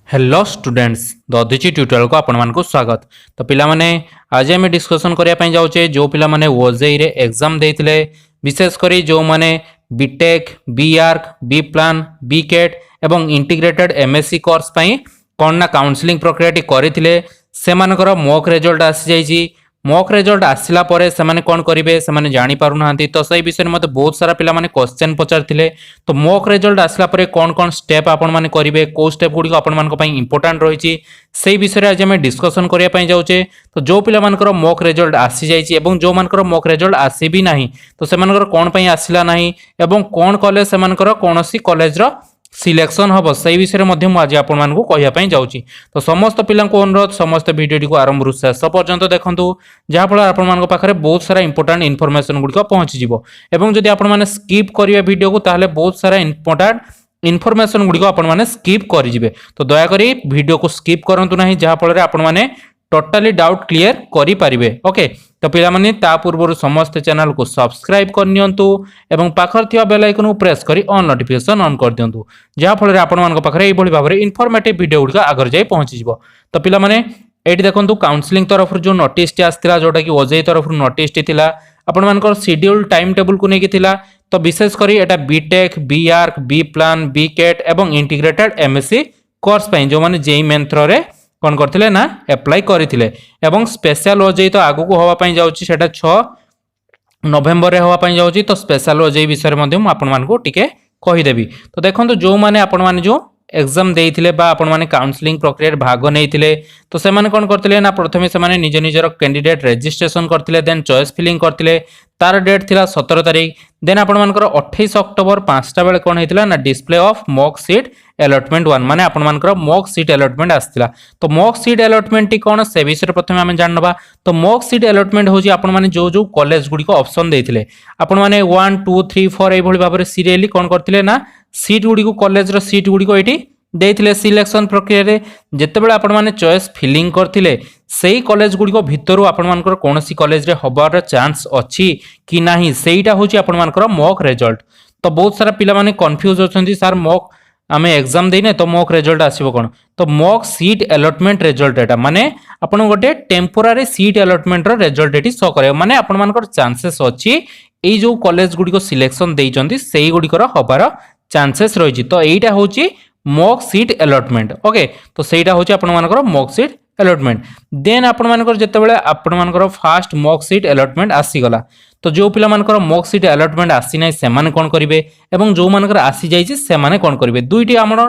Hello students Dadhichi tutorial को आपण मानक स्वागत। तो पिला माने आज आम डिस्कसन करने जाऊे जो पिला माने ओजेई रे एग्जाम देथिले विशेषकर जो माने B Tech B arch B plan B cat एवं इंटीग्रेटेड एमएससी कोर्स पई कोन ना काउंसलिंग प्रक्रियाटी करथिले सेमानकर मॉक रिजल्ट आसी जाईची। मॉक रिजल्ट आसिला परे सेमाने कोन करिवे सेमाने जानि पारु नांती। तो सही विषय में मते बहुत सारा पिला माने क्वेश्चन पचारथिले। तो मॉक रिजल्ट आसिला परे कोन कोन स्टेप आपण माने करिवे को स्टेप गुडी आपण मानको पई इंपोर्टेंट रहिची सेही विषय रे आज हम डिस्कशन करिया पई जाउचे। तो जो पिला मानकर मॉक रिजल्ट आसी जाईची एवं जो मानकर मॉक रिजल्ट आसी भी नाही तो सेमानकर कोन पई आसिला नाही एवं कोन कॉलेज सेमानकर कोनोसी कॉलेज रो सिलेक्शन हम से विषय में आज आपण कहवाई जाऊँगी। तो समस्त पिला अनुरोध समस्त भिडियो को आरंभ शेष पर्यंत देखूँ जहाँफल आपण पाखे बहुत सारा इंपोर्टेंट इनफॉरमेशन गुड़िक पहुँची एवं जदि आपण मैंने स्किप करेंगे वीडियो को ताहले बहुत सारा इंपोर्टेंट इनफॉरमेशन गुड़िक आपण मैंने स्किप करेंगे। तो दयाकोरी वीडियो को स्किप करूँ ना जहाँफल आपण मैंने टोटाली डाउट क्लियर करि पारिबे। ओके तो पिला माने ता पूर्व समस्त चैनल को सब्सक्राइब करनियंतु एवं पाखर थिया बेल आइकन को प्रेस करी ऑन नोटिफिकेशन ऑन कर दियंतु जहाँ फल आपण मानक पाखरे एई भली भाबरे इनफॉर्मेटिव वीडियो गुडका आगर जाई पहुंची जिवो। तो पिला माने एठी देखंतु काउंसलिंग तरफ जो नोटिस टी आस्तिला जोटा कि ओजेई तरफ नोटिस टी थिला आपण मानकर शेड्यूल टाइम टेबल को नेकी थिला। तो विशेष करी एटा B Tech B arch B plan B cat एवं इंटीग्रेटेड एमएससी कोर्स पई जो माने जेई मेन थ्रो रे कौन करथिले ना अप्लाई करथिले एवं स्पेशल ओजेई तो आगु को होवा पई जाउची सेटा 6 नवेम्बर रे होवा पई जाउची। तो स्पेशल ओजेई विषय रे मध्यम आपण मानको टिके कहि देबी। तो देखंतु जो माने आपण माने जो एग्जाम देइथिले बा आपण माने काउंसलिंग प्रक्रिया भाग नेइथिले तो से माने कोन करथिले ना प्रथमे से माने निज निजर कैंडिडेट रजिस्ट्रेशन करथिले देन चॉइस फिलिंग करथिले तार डेट थिला 17 तारिख देन आपण मानकर 28 अक्टोबर 5टा बेले कोन हेतिला ना display of mock seat allotment 1 माने आपण मानकर मॉक सीट अलॉटमेंट आस्तिला। तो मॉक सीट अलॉटमेंट टी कोन से विषय प्रथमे हम जानबा। तो मॉक सीट अलॉटमेंट होजी आपण माने जो जो कॉलेज गुडी को ऑप्शन देथिले आपण माने 1 2 3 4 एई भली भाबरे सीरियली कोन करथिले ना सीट गुडी को कॉलेज रो सीट गुडी को एठी देथिले सिलेक्शन प्रक्रिया रे जेतेबेले आपण माने चॉइस फिलिंग करथिले सेही कॉलेज गुडी को भितरु आपण मानकर कोनोसी कॉलेज रे होबार चांस अछि कि नाही सेहीटा होची आपण मानकर मॉक रिजल्ट। तो बहुत सारा पिला माने कंफ्यूज होछंती सर मॉक आमे एग्जाम देने तो मॉक रिजल्ट आसीबो कोन। तो मॉक सीट अलॉटमेंट रिजल्ट एटा माने आपण गोटे टेम्पोरारी सीट अलॉटमेंट रो रिजल्ट एटी शो करे माने आपण मानकर चांसेस अछि एई जो कॉलेज गुडी को सिलेक्शन देइचंती सेही गुडी कर होबार चांसेस रहिछि। तो एईटा होची मॉक सीट अलॉटमेंट। ओके तो सेटा होची आपण मानकर मॉक सीट अलॉटमेंट। देन आपण मानकर जेतेबेले आपण मानकर फास्ट मॉक सीट अलॉटमेंट आसी गला तो जो पिला मानकर मॉक सीट अलॉटमेंट आसी नै से माने कोन करिवे एवं जो मानकर आसी जाईची से माने कोन करिवे दुईटी हमर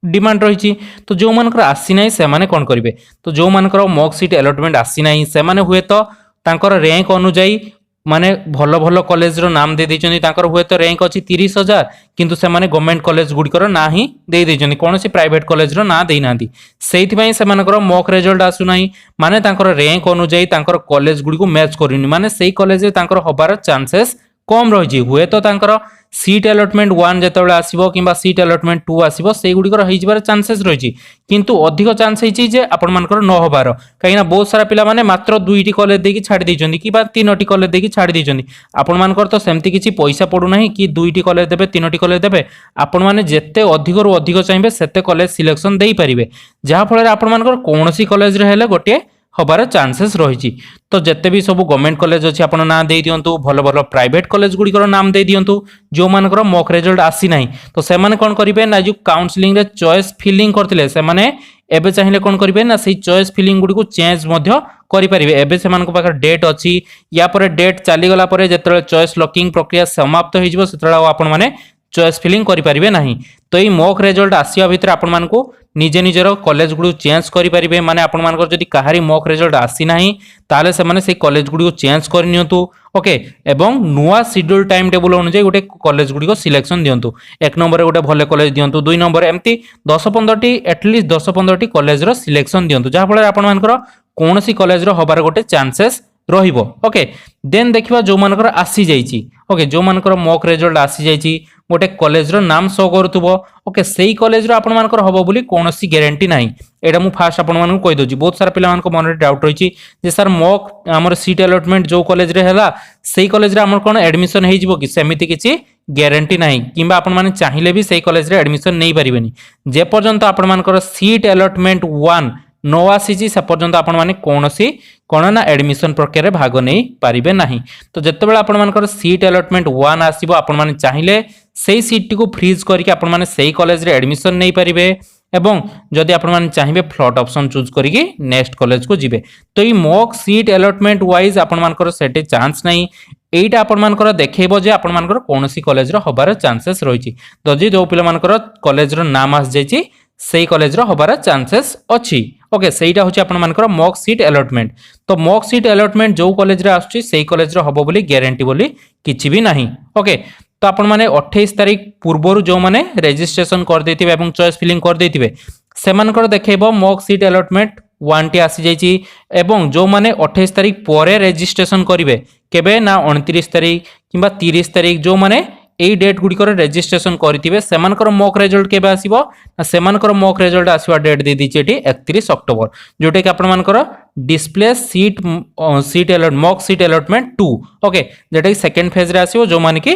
डिमांड रहिची। तो जो मानकर आसी नै से माने कोन करिवे तो जो मानकर मॉक सीट अलॉटमेंट आसी नै से माने हुए तो तांकर रैंक अनुसार माने भलो भलो कॉलेज रो नाम दे दैचंती तांकर हुए तो रैंक अछि 30,000 किंतु से माने गवर्नमेंट कॉलेज गुडीकर ना ही दे दैचंती कोनोसी प्राइवेट कॉलेज रो ना देई नांती सेहिति पई से मानकर मॉक रिजल्ट आसु नाही माने तांकर रैंक अनुसार तांकर कॉलेज गुडी को मैच करिनि माने सेही कॉलेज रे तांकर होबार चांसेस कम रहिछि। हुए तो तांकर सीट अलॉटमेंट 1 जेतेबेले आसीबो किबा सीट अलॉटमेंट 2 आसीबो सेही गुडी कर हिजबार चांसेस रहिछि किंतु अधिक चांस हिछि जे आपण मानकर न होबार काईना बहुत सारा पिला माने मात्र 2टी कॉलेज देकी छाडी दैचंती किबा 3टी कॉलेज देकी छाडी दैचंती आपण मानकर तो सेमति किछि पैसा पडु नाही कि 2टी कॉलेज देबे 3टी कॉलेज देबे आपण माने जेते अधिक रु अधिक चाहिबे सेते कॉलेज सिलेक्शन देई परिबे जहा फळे आपण मानकर कोनोसी कॉलेज रे हेले गोटे होबार चांसेस रहिछि। तो जेते भी सब गवर्नमेंट कॉलेज अछि आपण ना दे दियंतु भलो भलो प्राइवेट कॉलेज गुडी कर नाम दे दियंतु जो मानकर मॉक रिजल्ट आसी नाही तो से माने कोन करिवे ना जो काउंसलिंग रे चॉइस फिलिंग करथिले से माने एबे चाहिले कोन करिवे ना सेही चॉइस फिलिंग गुडी को चेंज मध्य करि परिवे। एबे से मानको पाकर डेट अछि या परे डेट चाली गला परे जेतले चॉइस लॉकिंग प्रक्रिया समाप्त होई जिवो सेतला आपण माने चॉइस फिलिंग करि परिवे नाही। तो ई मॉक रिजल्ट आसिया भितर आपण मानको निजे निजर कॉलेज गुडी चेंज करि परिवे माने आपण मानकर जदि काहारी मॉक रिजल्ट आसी नाही ताले से माने से कॉलेज गुडी को चेंज करनियंतु। ओके एवं नुआ शेड्यूल टाइम टेबल अनुसार गोटे कॉलेज गुडी को सिलेक्शन दियंतु 1 नंबर रे गोटे भले कॉलेज दियंतु 2 नंबर एमती 10-15टी एटलीस्ट 10-15टी कॉलेज रो सिलेक्शन दियंतु जहा फळे आपण मानकर कोनोसी कॉलेज रो होबार गोटे चांसेस रहिबो। ओके देन देखिबा जो मानकर आसी जाईची ओके जो मानकर मॉक रिजल्ट आसी जाईची गोटे कॉलेज रो नाम शो करथुबो ओके सेही कॉलेज रो आपण मानकर होबो बोली कोनोसी गारंटी नाही एटा मु फास्ट आपण मानकु कहि दोची। बहुत सारा पिला मानको मन रे डाउट रहिची जे सर मॉक हमर सीट अलॉटमेंट जो कॉलेज रे हैला सेही कॉलेज रे हमर कोन एडमिशन हेइ जिवो कि सेमिति किछि ଗ୍ୟାରେଣ୍ଟି ନାହିଁ କିମ୍ବା ଆପଣମାନେ ଚାହିଁଲେ ବି ସେଇ କଲେଜରେ ଆଡ଼ମିସନ୍ ନେଇପାରିବେନି ଯେପର୍ଯ୍ୟନ୍ତ ଆପଣମାନଙ୍କର ସିଟ୍ ଆଲଟମେଣ୍ଟ 1 ନ ଆସିଛି ସେ ପର୍ଯ୍ୟନ୍ତ ଆପଣମାନେ କୌଣସି କ'ଣ ନା ଆଡ଼ମିସନ୍ ପ୍ରକ୍ରିୟାରେ ଭାଗ ନେଇପାରିବେ ନାହିଁ। ତ ଯେତେବେଳେ ଆପଣମାନଙ୍କର ସିଟ୍ ଆଲଟମେଣ୍ଟ 1 ଆସିବ ଆପଣମାନେ ଚାହିଁଲେ ସେଇ ସିଟ୍ଟିକୁ ଫ୍ରିଜ୍ କରିକି ଆପଣମାନେ ସେଇ କଲେଜରେ ଆଡ଼ମିସନ୍ ନେଇପାରିବେ এবং যদি আপনার চাইবে ফ্লট অপশন চুজ করি নেক্সট কলেজ কু যাবে। তো এই মক সিট আলটমেন্ট ওয়াইজ আপনার সেটি চান্স নাই এইটা আপনার দেখেব যে আপনার কৌশি কলেজর হবার চান্সেস রয়েছে। যদি যে পিলার কলেজর নাম আসি সেই কলেজর হবার চান্সেস অছি। ওকে সেইটা হচ্ছে আপনার মক সিট আলটমেন্ট। তো মক সিট আলটমেন্ট যে কলেজরে আসছে সেই কলেজর হব বলে গ্যারেন্টি বলে কিছু বি না। ওকে তো আপনার 28 তারিখ পূর্বর যে রেজিস্ট্রেসন করে এবং চয়েস ফিলিং করে সেমানকর দেখাইব মক সিট আলটমেন্ট 1টি আসি যাই এবং যে 28 তারিখ পরে রেজিস্ট্রেসন করবে কেবে না 29 তারিখ কিংবা 30 তারিখ যে এই ডেট গুড়িকর রেজিস্ট্রেসন করে সেমানকর মক রেজল্ট কেবে আসব না সেমানকর মক রেজল্ট আসবা ডেট দিয়ে দিয়েছি এটি 31 অক্টোবর যেটা কি আপনার display seat mock seat allotment 2 okay যেটা কি সেকেন্ড ফেজরে আসব যে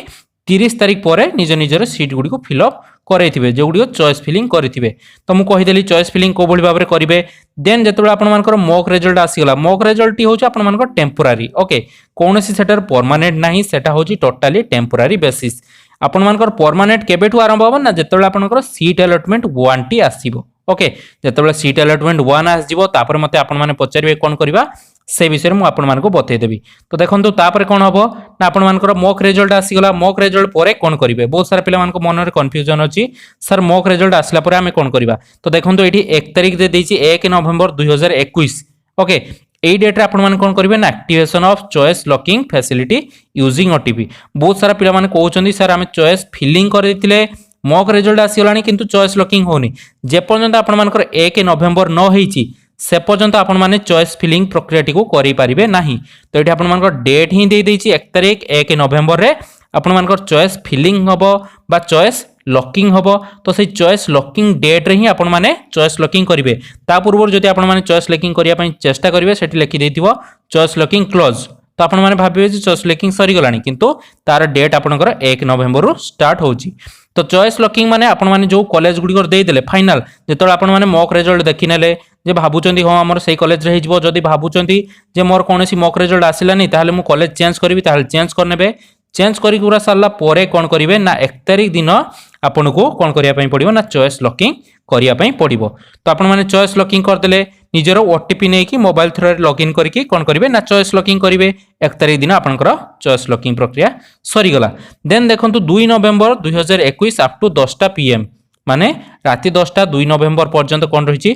30 তারিখ পরে নিজ নিজের সিট গুড়ি ফিলअप कराइथिबे जोगुडी चॉइस फिलिंग करिथिबे। तो मु कहिदेली चॉइस फिलिंग को भली भाबरे करिवे। देन जेतबे आपनमानकर मॉक रिजल्ट आसीगला मॉक रिजल्ट होची आपनमानकर टेम्पोरारी ओके कोनोसी सेटर परमानेंट नाही सेटा होची टोटली टेम्पोरारी बेसिस। आपनमानकर परमानेंट केबेठु आरंभ होबो ना जेतबे आपनकर सीट अलॉटमेंट 1 टी आसीबो ओके जेतबे सीट अलॉटमेंट 1 आसीबो तापर मते आपन माने पचारिबे कोन करबा से विषय में आपको बतईदेवी। तो देखो तापर कौन हम ना आपर मॉक रिजल्ट आसीगला मॉक रिजल्ट पर कौन करेंगे बहुत सारा पिला मन में कन्फ्यूजन अच्छी सर मॉक रिजल्ट आसला पर आम कौन करवा। तो देखो ये 1 तारिख दे 1 नवेम्बर 2021 ओके यही डेट्रे आपने कौन करेंगे ना activation of choice locking facility using OTP. बहुत सारा पिला कहते सर आम चॉइस फिलिंग करते मॉक रिजल्ट आसीगला किंतु चॉइस लॉकिंग होनी जेपर्यंत आपर 1 नवेम्बर न होईची से पर्यंत आपण माने चॉइस फिलिंग प्रक्रिया को करि पारिबे नाही। तो ये आपण मानकर डेट ही दे देछि 1 तारिख 1 नवेम्बर रे आपण मानकर चॉइस फिलिंग हबो बा चॉइस लॉकिंग हबो। तो से चॉइस लॉकिंग डेट रे ही आपण माने चॉइस लॉकिंग करिवे। ता पूर्व जदि आपण माने चॉइस लॉकिंग करिया पई चेष्टा करिवे सेठी लिखि देथिबो चॉइस लॉकिंग क्लोज। तो आपण माने भाबिबे जे चॉइस लॉकिंग सरी गलानी किंतु तार डेट आपनकर 1 नवेम्बर रु स्टार्ट होची। तो चॉइस लॉकिंग माने आपण माने जो कॉलेज गुडी कर दे देले फाइनल जेतोळ आपण माने मॉक रिजल्ट देखि नेले जे भाबुचंदी हो हमर सही कॉलेज रे हिजबो जदि भाबुचंदी जे मोर कोनोसी मॉक रिजल्ट आसिलानी ताहाले मु कॉलेज चेंज करबी ताहाले चेंज करनेबे चेंज करी पूरा सारला परे कोन करिवे ना 1 तारिख दिन आपन को कोन करिया पई पडिबो ना चॉइस लॉकिंग करिया पई पडिबो। तो आपण माने चॉइस लॉकिंग कर देले निजरो ओटीपी नै कि मोबाइल थ्रू लॉगिन करके कोन करिवे ना चॉइस लॉकिंग करिवे 1 तारिख दिन आपनकर चॉइस लॉकिंग प्रक्रिया सरी गला। देन देखंतु 2 नवेम्बर 2021 अप टू 10टा पीएम माने राति 10टा 2 नवेम्बर पर्यंत कौन रही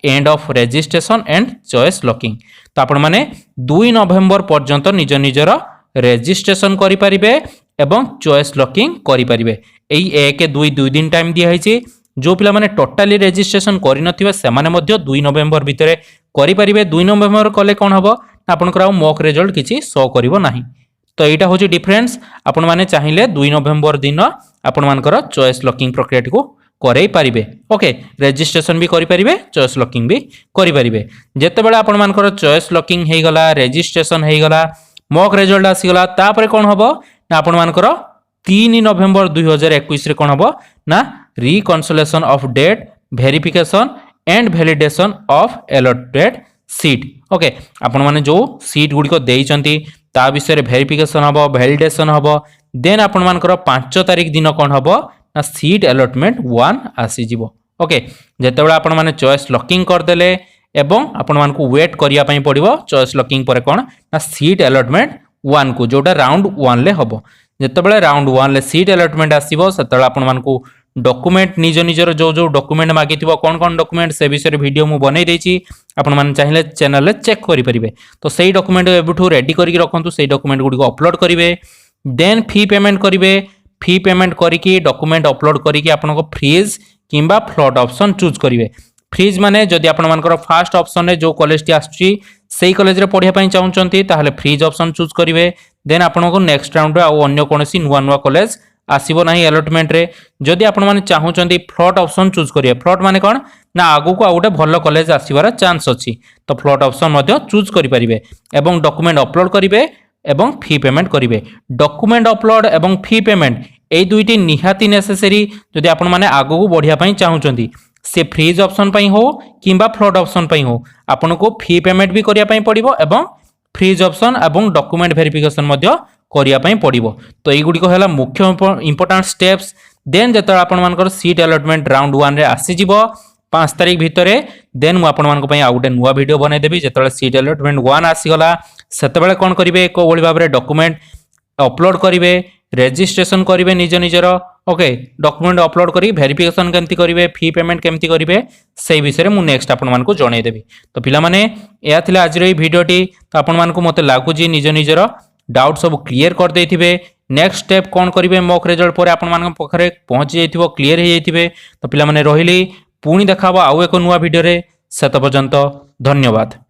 end of registration and choice locking. तो आपण माने 2 नवेम्बर पर्यंत निज निजर रजिस्ट्रेशन करि परिबे एवं चॉइस लॉकिंग करि परिबे। एई 1 2 दिन टाइम दिया है जो पिला माने टोटली रजिस्ट्रेशन करि नथिबे से माने मध्य 2 नवेम्बर भितरे करि परिबे। 2 नवेम्बर कले कोन हबो आपनकर मॉक रिजल्ट किछि शो करिवो नाही। तो यहाँ हूँ डिफरेन्स आपण माने चाहिए 2 नवेम्बर दिन आपण मानकर चॉइस लॉकिंग प्रक्रिया को करई पारिबे ओके रजिस्ट्रेशन भी करि परिबे चॉइस लॉकिंग भी करि परिबे। जेतेबेला आपण मानकर चॉइस लॉकिंग हे गला रजिस्ट्रेशन हे गला मॉक रिजल्ट आसीगला तापर कोन हबो ना आपण मानकर 3 नवेम्बर 2021 रे कोन हबो ना reconciliation of data verification and validation of allotted seat okay आपण माने जो सीट गुडी को देइचंती ता विषय वेरिफिकेशन हबो वैलिडेशन हबो। देन आपण मानकर 5 तारिख दिन कोन हबो ना सीट अलॉटमेंट 1 आसी जिवो ओके जेतेबेला आपण माने चॉइस लॉकिंग कर देले एवं आपण मानकु वेट करिया पई पड़िबो चॉइस लॉकिंग पर कोन ना सीट अलॉटमेंट 1 को जोटा राउंड 1 ले हबो। जेतेबेला राउंड 1 ले सीट अलॉटमेंट आसीबो सेतेबेला आपण मानकु डॉक्यूमेंट निज निजर जो जो डॉक्यूमेंट मागिथिबो कोन कोन डॉक्यूमेंट से विषय वीडियो मु बनै देछि आपण माने चाहिए चैनल ले चेक करि परिबे। तो सेही डॉक्यूमेंट एबुठू रेडी करिक रखंतु सेही डॉक्यूमेंट गुडी को अपलोड करिवे। देन फी पेमेंट करिवे फी पेमेंट करिकी डॉक्यूमेंट अपलोड करिकी आपनको फ्रीज किंबा फ्लॉट ऑप्शन चूज करिवे। फ्रीज माने जदि आपण मानकर फर्स्ट ऑप्शन रे जो कॉलेज टी आछी सेही कॉलेज रे पढिया पई चाहउचंती ताहाले फ्रीज ऑप्शन चूज करिवे। देन आपनको नेक्स्ट राउंड रे आ अन्य कोनोसी नुवा नुवा कॉलेज आसीबो नाही अलॉटमेंट रे। जदि आपण माने चाहउचंती फ्लॉट ऑप्शन चूज करिवे फ्लॉट माने कोन ना आगु को आ गोटे भलो कॉलेज आसीबार चांस अछि तो फ्लॉट ऑप्शन मध्ये चूज करि परिबे एवं डॉक्यूमेंट अपलोड करिवे एवं फी पेमेंट करिवे। डॉक्यूमेंट अपलोड एवं फी पेमेंट এই দুইটি নিহাতি নেসেসरी যদি आपण माने आगो को बढ़िया पई चाहुचंती से फ्रीज ऑप्शन पई हो किंबा फ्लड ऑप्शन पई हो आपनको फी पेमेंट भी करिया पई पड़िबो एवं फ्रीज ऑप्शन एवं डॉक्यूमेंट वेरिफिकेशन मध्य करिया पई पड़िबो। तो एई गुडी को हला मुख्य इंपोर्टेंट स्टेप्स। देन जत आपण मानकर सीट अलॉटमेंट राउंड 1 रे आसी जिवो 5 तारिख भितर देन मु आपण मानको पई आ गुटे नुवा वीडियो बनै देबी। जतले सीट अलॉटमेंट 1 आसी गला सेतबेले कोन करिवे को बोली भाबरे डॉक्यूमेंट अपलोड करिवे रेजिस्ट्रेशन करिवे निज निजर ओके डॉक्यूमेंट अपलोड करी वेरिफिकेशन केमती करिवे फी पेमेंट केमती करिवे सेही विषय मु नेक्स्ट आपण मानको जणै देबी। तो पिला माने या थिला आज रे वीडियोटी तो आपण मानको मते लागु जी निज निजर डाउट सब क्लियर कर देथिबे। नेक्स्ट स्टेप कोन करिवे मॉक रिजल्ट पर आपण मानको पखरे पहुंच जाइथिबो क्लियर हे जाइथिबे। तो पिला माने रहिली पुणी देखाबो आउ एको नुवा वीडियो रे सेत पर्यंत धन्यवाद।